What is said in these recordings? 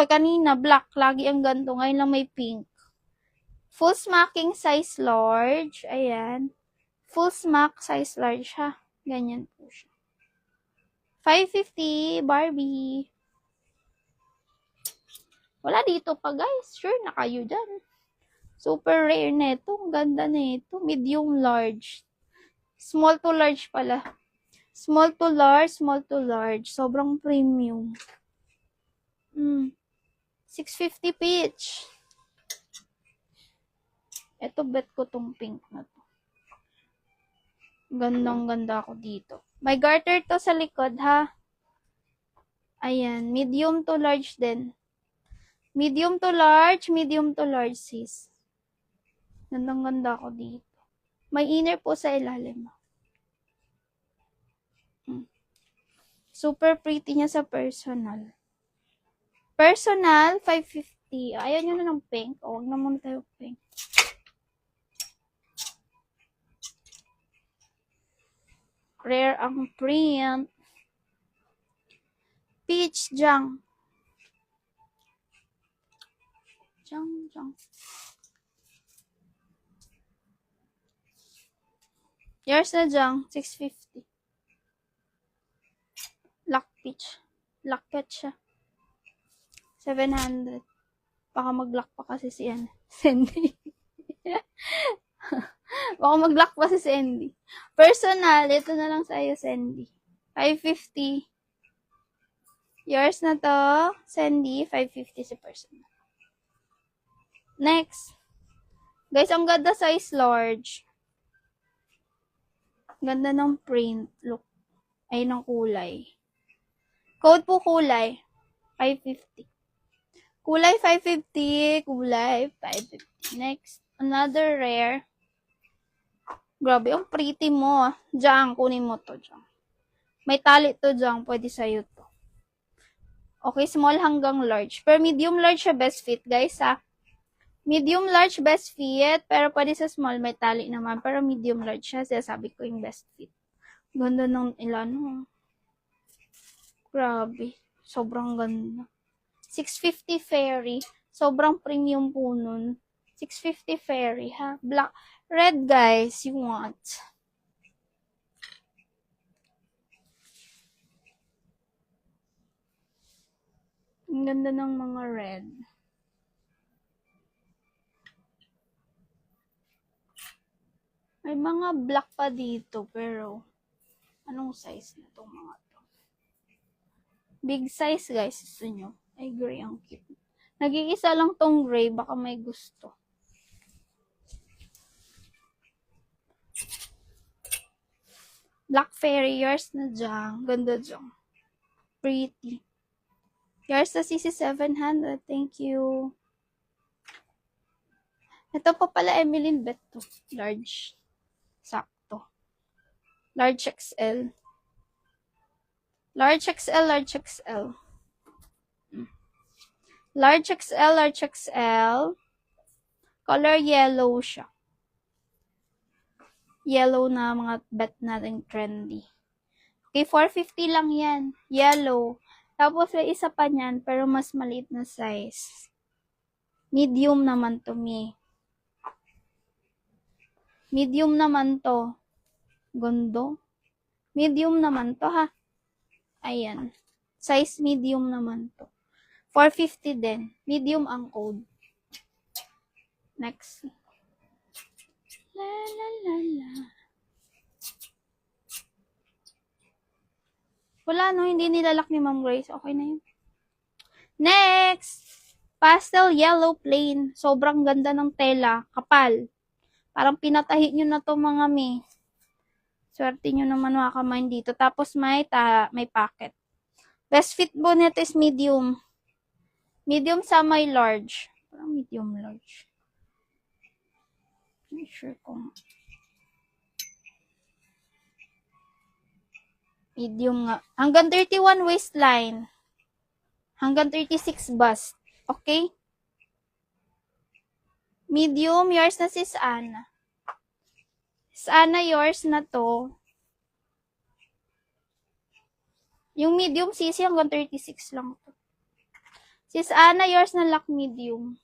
kanina, black. Lagi ang ganito. Ngayon lang may pink. Full smacking size large. Ayan. Full smack size large, ha. Ganyan po siya. 550 Barbie. Wala dito pa, guys. Sure na kayo dyan. Super rare neto. Ang ganda neto. Medium large. Small to large pala. Small to large, small to large. Sobrang premium. 650 peach. Ito, bet ko tong pink na to. Gandang-ganda ako dito. May garter to sa likod, ha? Ayan. Medium to large din. Medium to large, sis. Gandang-ganda ako dito. May inner po sa ilalim. Super pretty niya sa personal. Personal, 550. Ayaw nyo na ng pink. O, wag na muna tayo pink. Rare ang print. Peach Jang. Jang. Yours na Jang, 650. Lock peach. Locket siya. 700. Baka mag-lock pa kasi si Sandy. Baka mag-lock pa si Sandy. Personal, ito na lang sa'yo, Sandy. 550. Yours na to, Sandy. 550 si personal. Next. Guys, ang ganda size large. Ganda ng print. Look. Ay, ng kulay. Code po kulay. 550. Kulay 550. Kulay 550. Next. Another rare. Grabe, ang pretty mo. Diyan, kunin mo to. Diyan. May tali to diyan. Pwede sa'yo to. Okay, small hanggang large. Pero medium large siya best fit, guys, ha. Medium large best fit. Pero pwede sa small, may tali naman. Pero medium large siya. Sabi ko yung best fit. Ganda ng ilan. Grabe. Sobrang ganda. 650 fairy. Sobrang premium po nun. 650 fairy, ha? Black. Red, guys, you want. Ang ganda ng mga red. May mga black pa dito, pero anong size na itong mga to? Big size, guys. Gusto nyo? Ay, gray ang cute. Nag-iisa lang tong gray. Baka may gusto. Black fairy. Yours na dyan. Ganda dyan. Pretty. Yours na CC 700. Thank you. Ito pa pala Emeline Bet to. Large. Sakto. Large XL. Large XL, large XL. Large XL, large XL. Color yellow siya. Yellow na mga bet natin trendy. Okay, 450 lang yan. Yellow. Tapos may isa pa niyan, pero mas maliit na size. Medium naman to, me. Medium naman to. Gondo. Medium naman to, ha. Ayan. Size medium naman to. 450 din. Medium ang code. Next. La la la la. Wala, no? Hindi nilalak ni Ma'am Grace. Okay na yun. Next! Pastel yellow plain. Sobrang ganda ng tela. Kapal. Parang pinatahi nyo na to mga me. Swerte nyo naman makakamain dito. Tapos may packet. Best fit po nito is medium. Medium sa may large. Parang medium large. Not sure kung medium nga. Hanggang 31 waistline. Hanggang 36 bust. Okay? Medium, yours na sis Anna. Sis Anna, yours na to. Yung medium sisi hanggang 36 lang to. Sis Ana, yours na lock medium.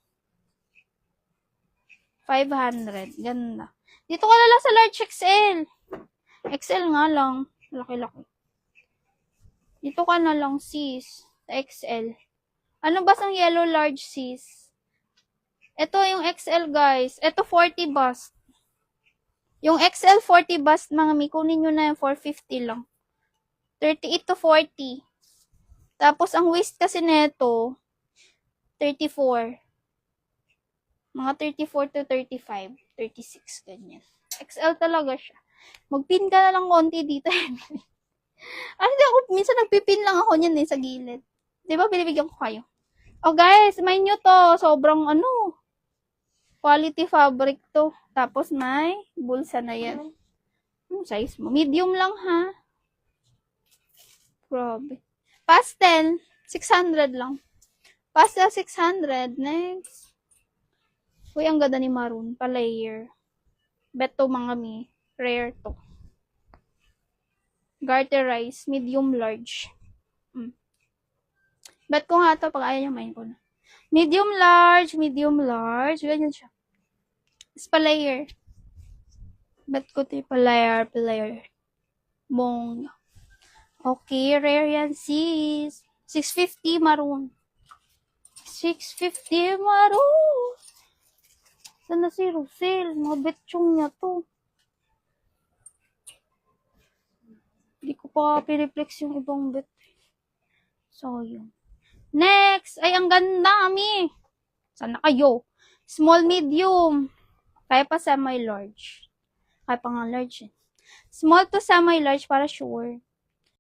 500. Ganda. Dito ka na lang sa large XL. XL nga lang. Laki-laki. Dito ka na lang, sis. XL. Ano ba sang yellow large, sis? Ito yung XL, guys. Ito 40 bust. Yung XL 40 bust, mga mi, kunin nyo na yung 450 lang. 38 to 40. Tapos, ang waist kasi neto, 34. Mga 34 to 35. 36, ganyan. XL talaga siya. Magpin ka na lang konti dito. Hindi ako, minsan nagpipin lang ako niyan sa gilid. Diba, binibigyan ko kayo. Oh guys, may nyo to. Sobrang quality fabric to. Tapos may bulsa na yan. Size mo. Medium lang ha. Grabe. Pastel, 600 lang. Pastel, 600. Next. Uy, ang ganda ni maroon. Pa-layer. Bet to mga mi. Rare to. Garterize. Medium large. Bet ko nga to pag ayaw niya main ko na. Medium large. Medium large. Ganyan siya. Is pa-layer. Bet ko to pa-layer. Pa-layer. Bong. Okay, rare yan, sis. 650 maroon. 650 maroon. Sana si Rosel? Mga betchong niya to. Hindi ko pa piniplex yung ibang bet. So, yun. Next! Ay, ang ganda, ami. Sana kayo? Small, medium. Kaya pa semi-large. Kaya pa nga large eh. Small to semi-large para sure.